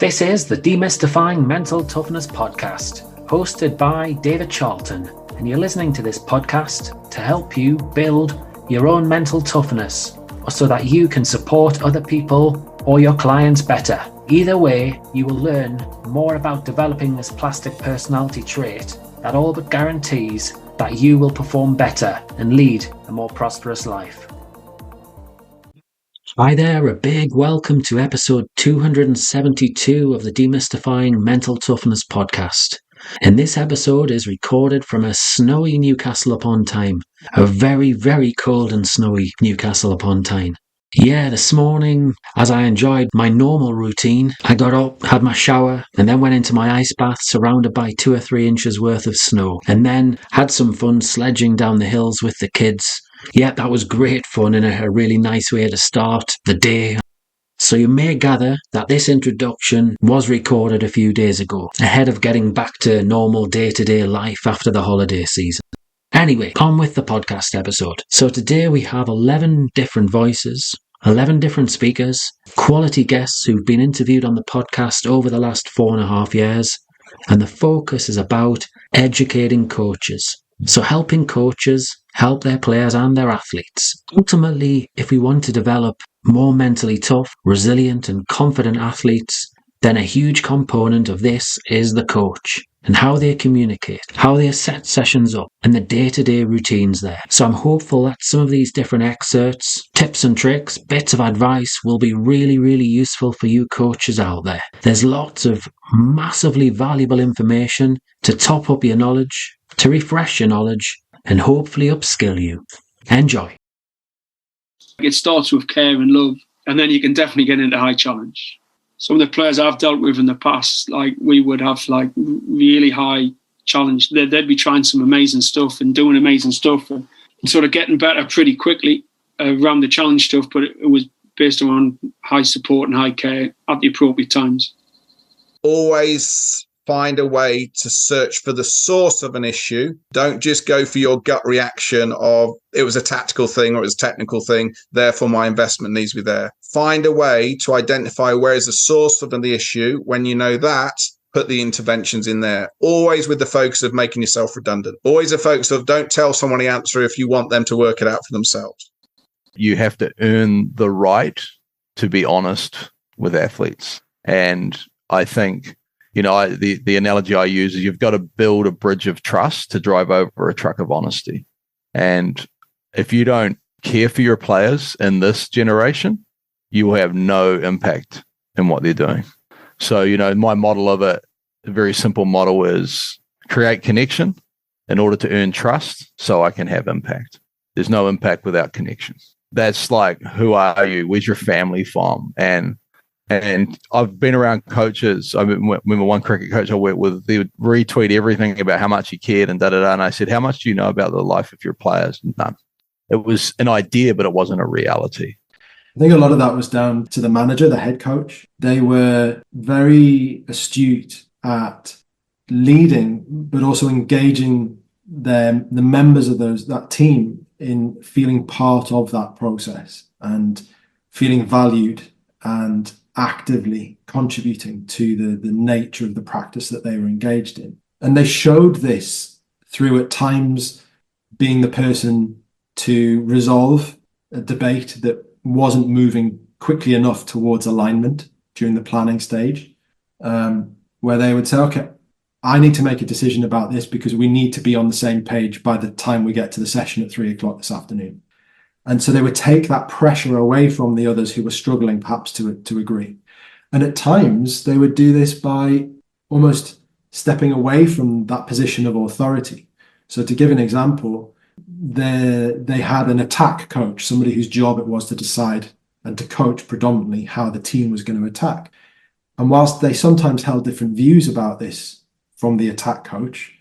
This is the Demystifying Mental Toughness Podcast, hosted by David Charlton, and you're listening to this podcast to help you build your own mental toughness, or so that you can support other people or your clients better. Either way, you will learn more about developing this plastic personality trait that all but guarantees that you will perform better and lead a more prosperous life. Hi there, a big welcome to episode 272 of the Demystifying Mental Toughness Podcast. And this episode is recorded from a snowy Newcastle upon Tyne. A very, very cold and snowy Newcastle upon Tyne. Yeah, this morning, as I enjoyed my normal routine, I got up, had my shower, and then went into my ice bath surrounded by 2 or 3 inches worth of snow. And then had some fun sledging down the hills with the kids. Yeah, that was great fun and a really nice way to start the day. So you may gather that this introduction was recorded a few days ago, ahead of getting back to normal day-to-day life after the holiday season. Anyway, on with the podcast episode. So today we have 11 different voices, 11 different speakers, quality guests who've been interviewed on the podcast over the last 4.5 years, and the focus is about educating coaches. So helping coaches help their players and their athletes. Ultimately, if we want to develop more mentally tough, resilient and confident athletes, then a huge component of this is the coach and how they communicate, how they set sessions up and the day-to-day routines there. So I'm hopeful that some of these different excerpts, tips and tricks, bits of advice will be really, really useful for you coaches out there. There's lots of massively valuable information to top up your knowledge, to refresh your knowledge and hopefully upskill you. Enjoy. It starts with care and love, and then you can definitely get into high challenge. Some of the players I've dealt with in the past, we would have really high challenge. They'd be trying some amazing stuff and doing amazing stuff and sort of getting better pretty quickly around the challenge stuff, but it was based on high support and high care at the appropriate times. Always find a way to search for the source of an issue. Don't just go for your gut reaction of it was a tactical thing or it was a technical thing, therefore my investment needs to be there. Find a way to identify where is the source of the issue. When you know that, put the interventions in there. Always with the focus of making yourself redundant. Always a focus of don't tell someone the answer if you want them to work it out for themselves. You have to earn the right to be honest with athletes. And I think the analogy I use is you've got to build a bridge of trust to drive over a truck of honesty. And if you don't care for your players in this generation, you will have no impact in what they're doing. So, my model of it, a very simple model is create connection in order to earn trust so I can have impact. There's no impact without connection. That's like, who are you? Where's your family from? And I've been around coaches. I remember one cricket coach I worked with, they would retweet everything about how much he cared and da-da-da. And I said, how much do you know about the life of your players? None. It was an idea, but it wasn't a reality. I think a lot of that was down to the manager, the head coach. They were very astute at leading, but also engaging the members of that team in feeling part of that process and feeling valued and actively contributing to the nature of the practice that they were engaged in. And they showed this through at times being the person to resolve a debate that wasn't moving quickly enough towards alignment during the planning stage, where they would say, okay, I need to make a decision about this because we need to be on the same page by the time we get to the session at 3:00 this afternoon. And so they would take that pressure away from the others who were struggling perhaps to agree. And at times they would do this by almost stepping away from that position of authority. So to give an example, they had an attack coach, somebody whose job it was to decide and to coach predominantly how the team was going to attack. And whilst they sometimes held different views about this from the attack coach,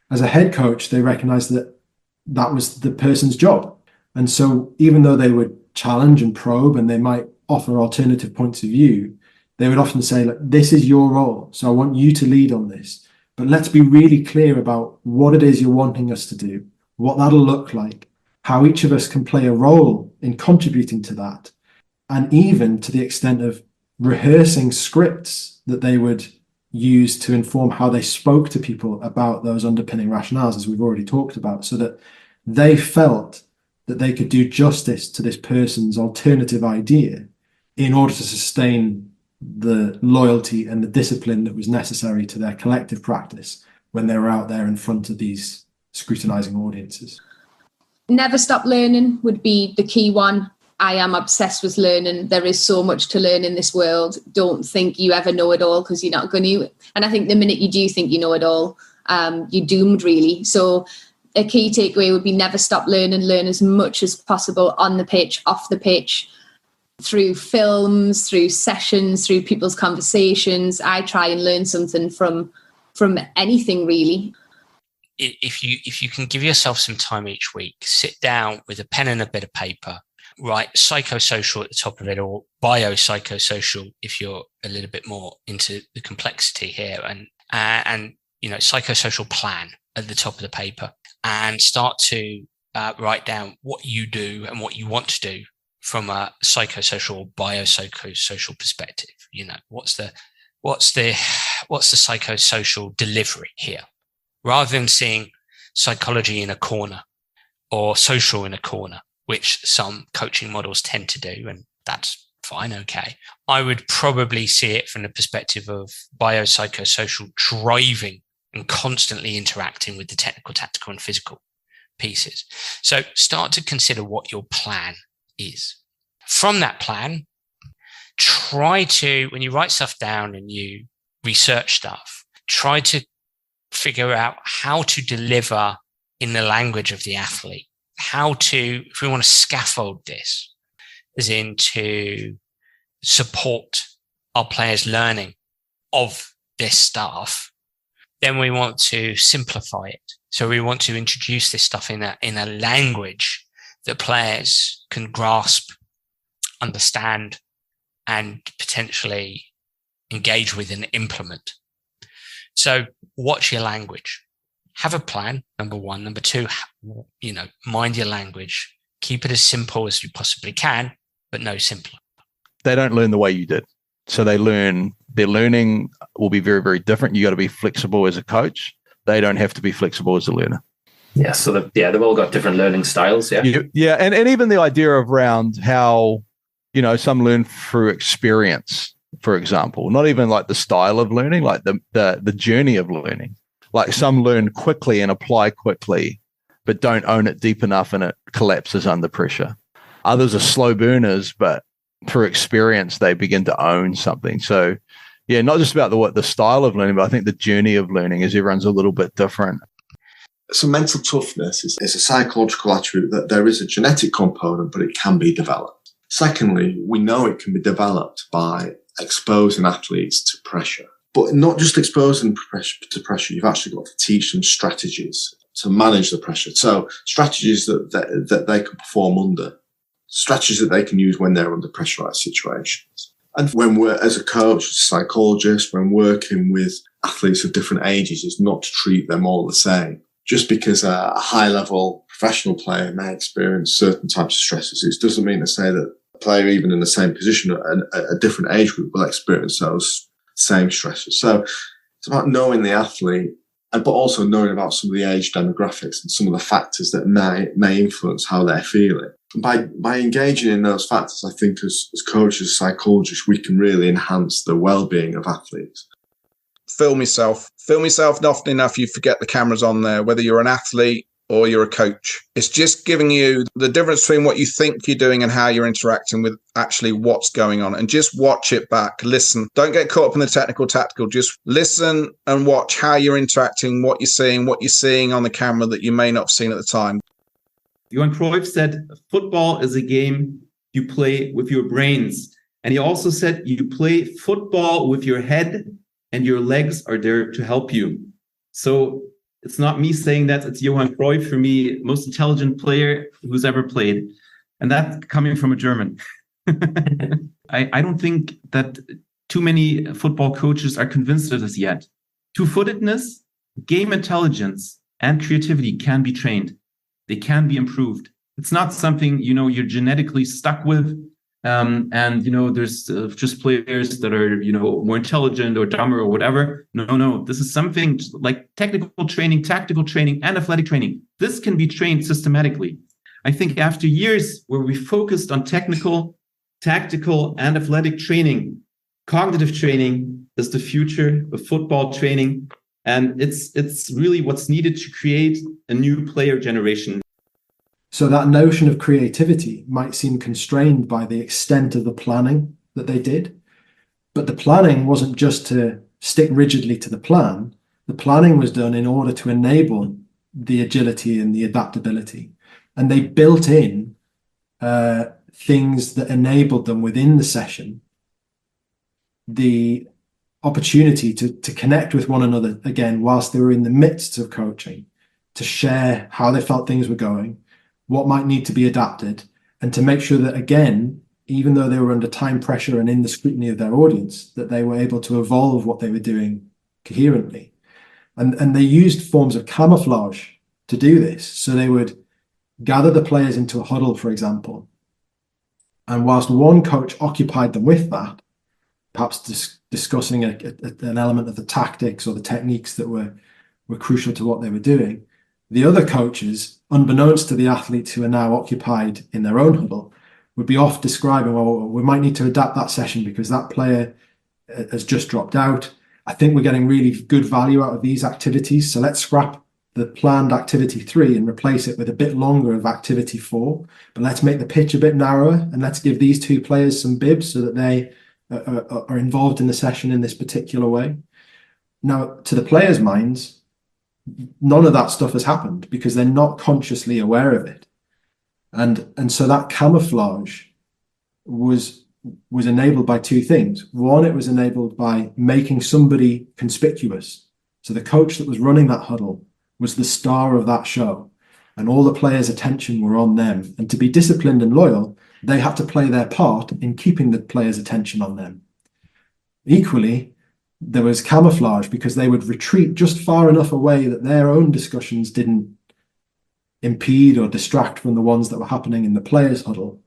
as a head coach, they recognized that that was the person's job. And so even though they would challenge and probe and they might offer alternative points of view, they would often say, look, this is your role, so I want you to lead on this. But let's be really clear about what it is you're wanting us to do, what that'll look like, how each of us can play a role in contributing to that, and even to the extent of rehearsing scripts that they would use to inform how they spoke to people about those underpinning rationales, as we've already talked about, so that they felt that they could do justice to this person's alternative idea in order to sustain the loyalty and the discipline that was necessary to their collective practice when they were out there in front of these scrutinizing audiences. Never stop learning would be the key one. I am obsessed with learning. There is so much to learn in this world. Don't think you ever know it all, because you're not going to. And I think the minute you do think you know it all, you're doomed, really. So a key takeaway would be never stop learning. Learn as much as possible on the pitch, off the pitch, through films, through sessions, through people's conversations. I try and learn something from anything, really. If you can give yourself some time each week, sit down with a pen and a bit of paper, write psychosocial at the top of it, or biopsychosocial if you're a little bit more into the complexity here, and psychosocial plan at the top of the paper, and start to write down what you do and what you want to do from a psychosocial or biopsychosocial perspective. What's the psychosocial delivery here, rather than seeing psychology in a corner or social in a corner, which some coaching models tend to do, and that's fine, okay. I would probably see it from the perspective of biopsychosocial driving and constantly interacting with the technical, tactical, and physical pieces. So start to consider what your plan is. From that plan, try to, when you write stuff down and you research stuff, try to figure out how to deliver in the language of the athlete. How to, if we want to scaffold this, as in to support our players' learning of this stuff, then we want to simplify it. So we want to introduce this stuff in a language that players can grasp, understand, and potentially engage with and implement. So watch your language. Have a plan, number one. Number two, mind your language. Keep it as simple as you possibly can, but no simpler. They don't learn the way you did. So their learning will be very, very different. You got to be flexible as a coach. They don't have to be flexible as a learner. Yeah. So they've all got different learning styles. Yeah. Yeah. And even the idea around how, some learn through experience, for example, not even like the style of learning, like the journey of learning. Like some learn quickly and apply quickly, but don't own it deep enough and it collapses under pressure. Others are slow burners, but through experience, they begin to own something. So, yeah, not just about the style of learning, but I think the journey of learning is everyone's a little bit different. So mental toughness is a psychological attribute that there is a genetic component, but it can be developed. Secondly, we know it can be developed by exposing athletes to pressure. But not just exposing to pressure, you've actually got to teach them strategies to manage the pressure. So strategies that they can perform under, strategies that they can use when they're under pressurized situations. And when we're, as a coach, as a psychologist, when working with athletes of different ages, is not to treat them all the same. Just because a high-level professional player may experience certain types of stresses, it doesn't mean to say that a player even in the same position at a different age group will experience those same stresses. So it's about knowing the athlete, but also knowing about some of the age demographics and some of the factors that may influence how they're feeling. And by engaging in those factors, I think as coaches, psychologists, we can really enhance the well-being of athletes. Film yourself often enough you forget the camera's on there, whether you're an athlete or you're a coach. It's just giving you the difference between what you think you're doing and how you're interacting with actually what's going on. And just watch it back. Listen. Don't get caught up in the technical, tactical. Just listen and watch how you're interacting, what you're seeing on the camera that you may not have seen at the time. Johan Cruyff said, football is a game you play with your brains. And he also said, you play football with your head and your legs are there to help you. So it's not me saying that, it's Johan Cruyff, for me, most intelligent player who's ever played. And that's coming from a German. I don't think that too many football coaches are convinced of this yet. Two-footedness, game intelligence, and creativity can be trained. They can be improved. It's not something, you're genetically stuck with. And there's just players that are more intelligent or dumber or whatever. No, this is something like technical training, tactical training, and athletic training. This can be trained systematically. I think after years where we focused on technical, tactical, and athletic training, cognitive training is the future of football training, and it's really what's needed to create a new player generation. So that notion of creativity might seem constrained by the extent of the planning that they did. But the planning wasn't just to stick rigidly to the plan. The planning was done in order to enable the agility and the adaptability. And they built in things that enabled them within the session the opportunity to connect with one another again whilst they were in the midst of coaching, to share how they felt things were going, what might need to be adapted, and to make sure that, again, even though they were under time pressure and in the scrutiny of their audience, that they were able to evolve what they were doing coherently. And they used forms of camouflage to do this. So they would gather the players into a huddle, for example, and whilst one coach occupied them with that, perhaps discussing an element of the tactics or the techniques that were crucial to what they were doing, the other coaches, unbeknownst to the athletes who are now occupied in their own huddle, would be off describing, well, we might need to adapt that session because that player has just dropped out. I think we're getting really good value out of these activities, so let's scrap the planned activity 3 and replace it with a bit longer of activity 4. But let's make the pitch a bit narrower, and let's give these 2 players some bibs so that they are involved in the session in this particular way. Now, to the players' minds, none of that stuff has happened because they're not consciously aware of it. And so that camouflage was enabled by 2 things. One, it was enabled by making somebody conspicuous. So the coach that was running that huddle was the star of that show, and all the players' attention were on them. And to be disciplined and loyal, they had to play their part in keeping the players' attention on them. Equally, there was camouflage because they would retreat just far enough away that their own discussions didn't impede or distract from the ones that were happening in the players' huddle.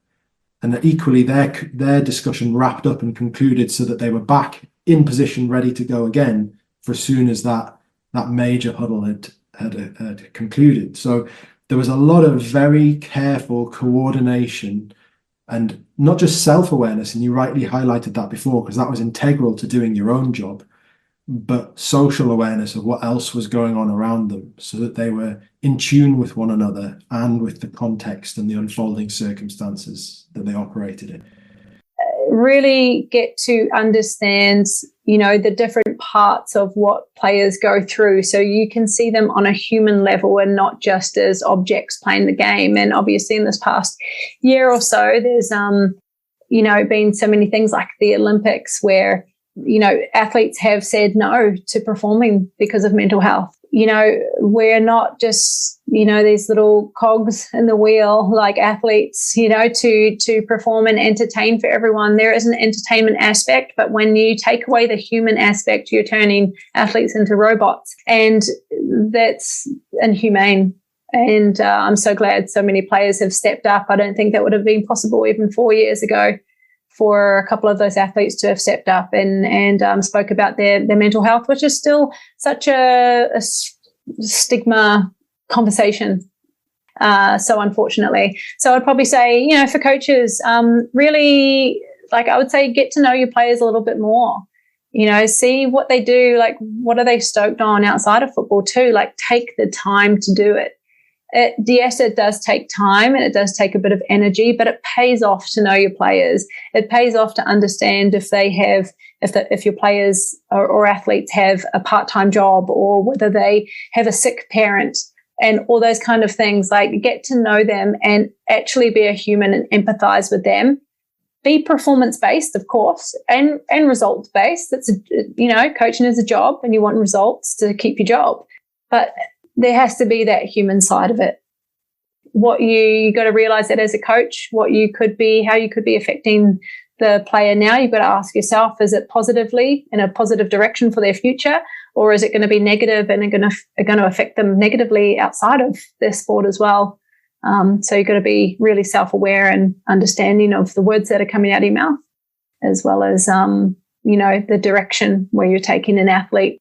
And that equally their discussion wrapped up and concluded so that they were back in position ready to go again for as soon as that major huddle had concluded. So there was a lot of very careful coordination and not just self-awareness, and you rightly highlighted that before because that was integral to doing your own job, but social awareness of what else was going on around them so that they were in tune with one another and with the context and the unfolding circumstances that they operated in. Really get to understand, the different parts of what players go through so you can see them on a human level and not just as objects playing the game. And obviously in this past year or so, there's, been so many things like the Olympics where, athletes have said no to performing because of mental health. We're not just, these little cogs in the wheel like athletes, to perform and entertain for everyone. There is an entertainment aspect, but when you take away the human aspect, you're turning athletes into robots, and that's inhumane. And I'm so glad so many players have stepped up. I don't think that would have been possible even 4 years ago for a couple of those athletes to have stepped up and spoke about their mental health, which is still such a stigma conversation. So unfortunately. So I'd probably say, for coaches, really, I would say get to know your players a little bit more. See what they do, what are they stoked on outside of football too? Take the time to do it. Yes, it does take time and it does take a bit of energy, but it pays off to know your players. It pays off to understand if your players or athletes have a part-time job or whether they have a sick parent and all those kind of things. Get to know them and actually be a human and empathize with them. Be performance-based, of course, and results-based. That's coaching is a job and you want results to keep your job. But there has to be that human side of it. What you got to realize that as a coach, how you could be affecting the player now. You've got to ask yourself, is it positively in a positive direction for their future, or is it going to be negative and going to affect them negatively outside of their sport as well? So you've got to be really self-aware and understanding of the words that are coming out of your mouth, as well as, the direction where you're taking an athlete.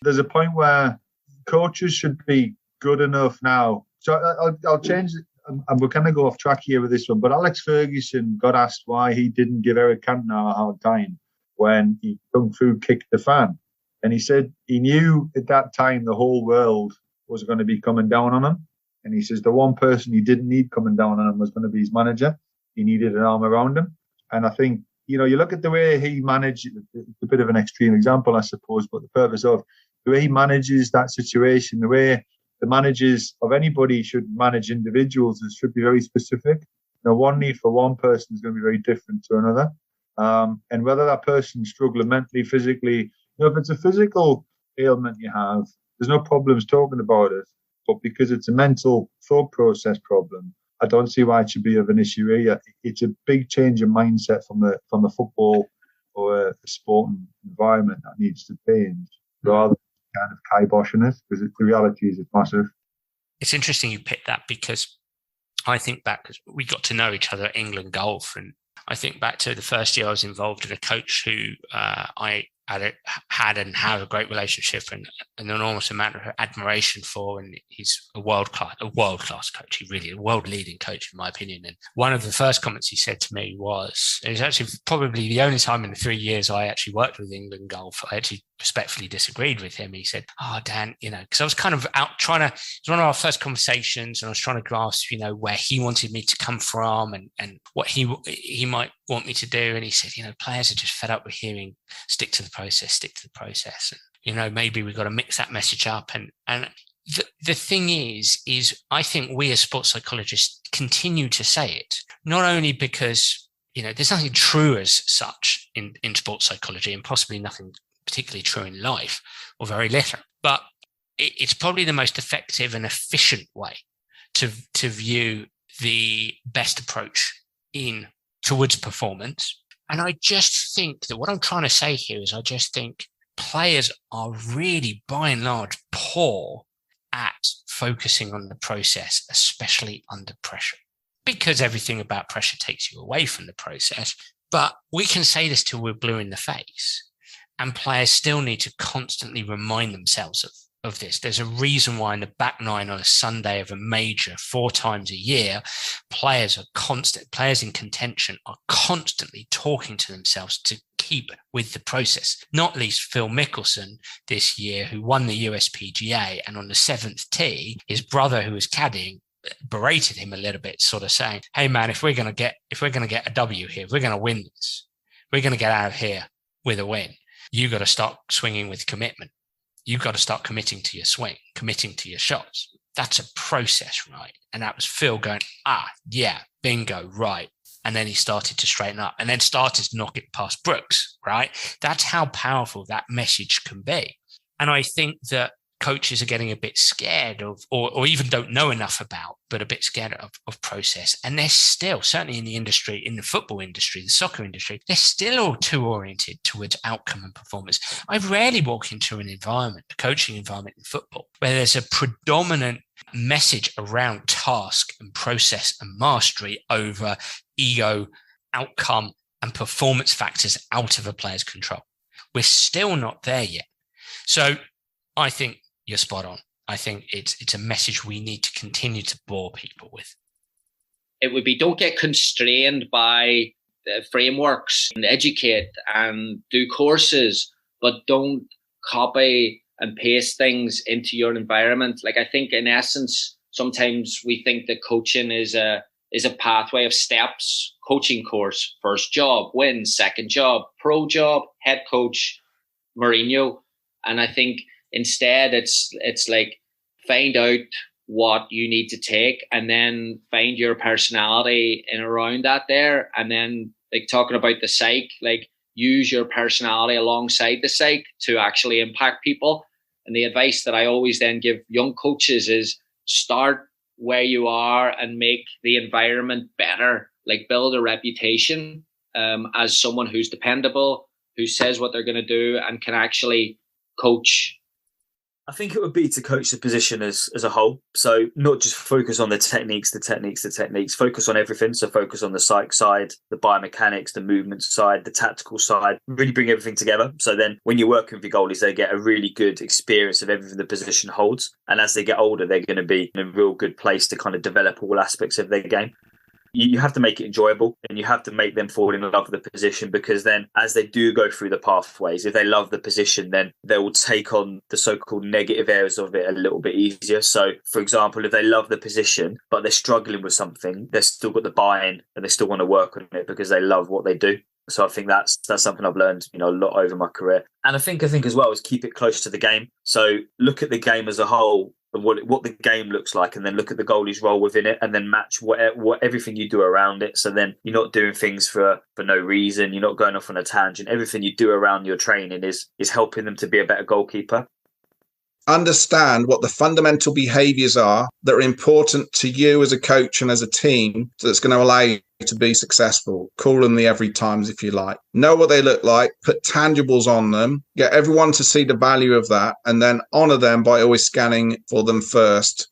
There's a point where coaches should be good enough now. So I'll change it, and we're kind of go off track here with this one, but Alex Ferguson got asked why he didn't give Eric Cantona a hard time when he kung fu kicked the fan. And he said he knew at that time the whole world was going to be coming down on him. And he says the one person he didn't need coming down on him was going to be his manager. He needed an arm around him. And I think, you look at the way he managed, it's a bit of an extreme example, I suppose, but the purpose of the way he manages that situation, the way the managers of anybody should manage individuals, it should be very specific. One need for one person is going to be very different to another. And whether that person's struggling mentally, physically, if it's a physical ailment you have, there's no problems talking about it. But because it's a mental thought process problem, I don't see why it should be of an issue here. It's a big change in mindset from the football or a sporting environment that needs to change, rather than kind of kiboshing it, because the reality is it's massive. It's interesting you picked that, because I think back, because we got to know each other at England Golf, and I think back to the first year I was involved in a coach who I had and have a great relationship and an enormous amount of admiration for, and he's a world class coach. He really a world leading coach in my opinion. And one of the first comments he said to me was, it was actually probably the only time in the 3 years I actually worked with England Golf I actually respectfully disagreed with him. He said, "Oh, Dan, because I was kind of out trying to, it was one of our first conversations, and I was trying to grasp, where he wanted me to come from and what he might want me to do." And he said, players are just fed up with hearing stick to the process. And, maybe we've got to mix that message up. And the thing is I think we as sports psychologists continue to say it, not only because, there's nothing true as such in sports psychology, and possibly nothing particularly true in life, or very little, but it's probably the most effective and efficient way to view the best approach towards performance. And I just think that what I'm trying to say here is I just think players are really, by and large, poor at focusing on the process, especially under pressure, because everything about pressure takes you away from the process. But we can say this till we're blue in the face, and players still need to constantly remind themselves of this. There's a reason why in the back nine on a Sunday of a major 4 times a year, players in contention are constantly talking to themselves to keep with the process. Not least Phil Mickelson this year, who won the USPGA, and on the 7th tee, his brother who was caddying berated him a little bit, sort of saying, "Hey man, if we're going to get a W here, if we're going to win this, we're going to get out of here with a win, you got to start swinging with commitment. You've got to start committing to your swing, committing to your shots. That's a process, right?" And that was Phil going, yeah, bingo, right. And then he started to straighten up and then started to knock it past Brooks, right? That's how powerful that message can be. And I think that coaches are getting a bit scared of, or even don't know enough about, but a bit scared of process. And they're still, certainly in the industry, in the football industry, the soccer industry, they're still all too oriented towards outcome and performance. I rarely walk into an environment, a coaching environment in football, where there's a predominant message around task and process and mastery over ego, outcome, and performance factors out of a player's control. We're still not there yet. So I think you're spot on. I think it's a message we need to continue to bore people with. It would be, don't get constrained by frameworks, and educate and do courses, but don't copy and paste things into your environment. Like, I think in essence, sometimes we think that coaching is a pathway of steps. Coaching course, first job, win, second job, pro job, head coach, Mourinho. And I think instead it's like, find out what you need to take and then find your personality in around that there. And then, like, talking about the psych, like, use your personality alongside the psych to actually impact people. And the advice that I always then give young coaches is start where you are and make the environment better. Like, build a reputation as someone who's dependable, who says what they're going to do and can actually coach I think it would be to coach the position as a whole. So not just focus on the techniques, focus on everything. So focus on the psych side, the biomechanics, the movement side, the tactical side, really bring everything together. So then when you're working with your goalies, they get a really good experience of everything the position holds. And as they get older, they're going to be in a real good place to kind of develop all aspects of their game. You have to make it enjoyable, and you have to make them fall in love with the position, because then as they do go through the pathways, if they love the position, then they will take on the so-called negative areas of it a little bit easier. So, for example, if they love the position, but they're struggling with something, they've still got the buy-in and they still want to work on it because they love what they do. So I think that's something I've learned, a lot over my career. And I think as well is keep it close to the game. So look at the game as a whole, and what the game looks like, and then look at the goalie's role within it, and then match what everything you do around it. So then you're not doing things for no reason. You're not going off on a tangent. Everything you do around your training is helping them to be a better goalkeeper. Understand what the fundamental behaviors are that are important to you as a coach and as a team that's going to allow you to be successful. Call them the every times if you like. Know what they look like, put tangibles on them, get everyone to see the value of that, and then honor them by always scanning for them first.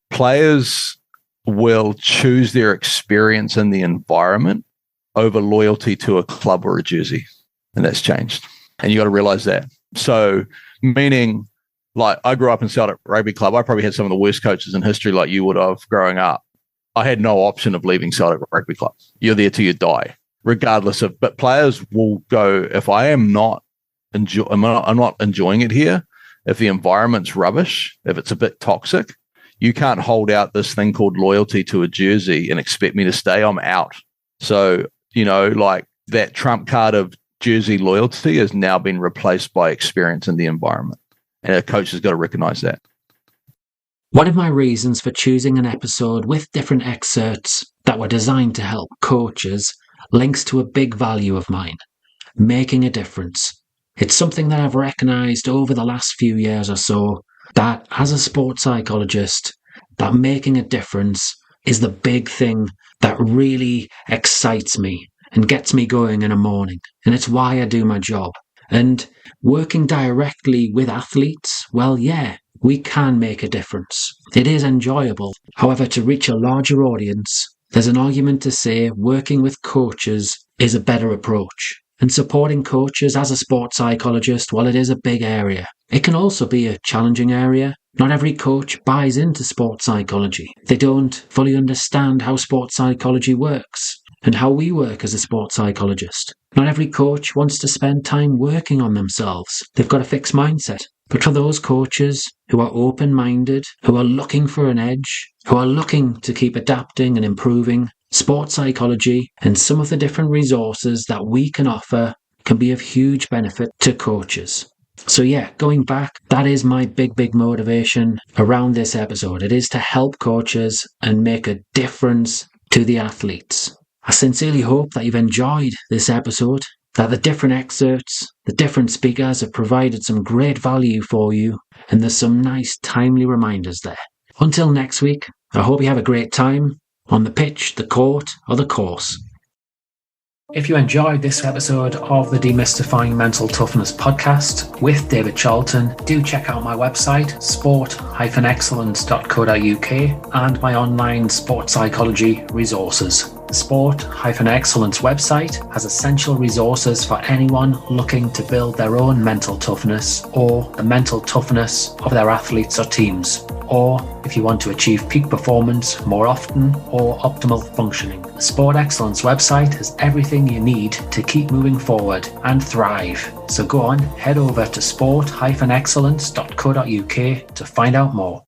Players will choose their experience in the environment over loyalty to a club or a jersey. And that's changed. And you got to realize that. So meaning, like, I grew up in Celtic Rugby Club. I probably had some of the worst coaches in history, like you would have growing up. I had no option of leaving Celtic Rugby Club. You're there till you die, regardless of. But players will go, if I am not I'm not enjoying it here. If the environment's rubbish, if it's a bit toxic, you can't hold out this thing called loyalty to a jersey and expect me to stay. I'm out. So like that trump card of jersey loyalty has now been replaced by experience in the environment. And a coach has got to recognize that. One of my reasons for choosing an episode with different excerpts that were designed to help coaches links to a big value of mine, making a difference. It's something that I've recognized over the last few years or so, that as a sports psychologist, that making a difference is the big thing that really excites me and gets me going in a morning. And it's why I do my job. And working directly with athletes, well, yeah, we can make a difference. It is enjoyable. However, to reach a larger audience, there's an argument to say working with coaches is a better approach. And supporting coaches as a sports psychologist, while it is a big area, it can also be a challenging area. Not every coach buys into sports psychology. They don't fully understand how sports psychology works and how we work as a sports psychologist. Not every coach wants to spend time working on themselves. They've got a fixed mindset. But for those coaches who are open-minded, who are looking for an edge, who are looking to keep adapting and improving, sports psychology and some of the different resources that we can offer can be of huge benefit to coaches. So yeah, going back, that is my big motivation around this episode. It is to help coaches and make a difference to the athletes. I sincerely hope that you've enjoyed this episode, that the different excerpts, the different speakers have provided some great value for you, and there's some nice timely reminders there. Until next week, I hope you have a great time on the pitch, the court, or the course. If you enjoyed this episode of the Demystifying Mental Toughness Podcast with David Charlton, do check out my website, sport-excellence.co.uk, and my online sports psychology resources. The Sport-Excellence website has essential resources for anyone looking to build their own mental toughness or the mental toughness of their athletes or teams, or if you want to achieve peak performance more often or optimal functioning. The Sport Excellence website has everything you need to keep moving forward and thrive. So go on, head over to sport-excellence.co.uk to find out more.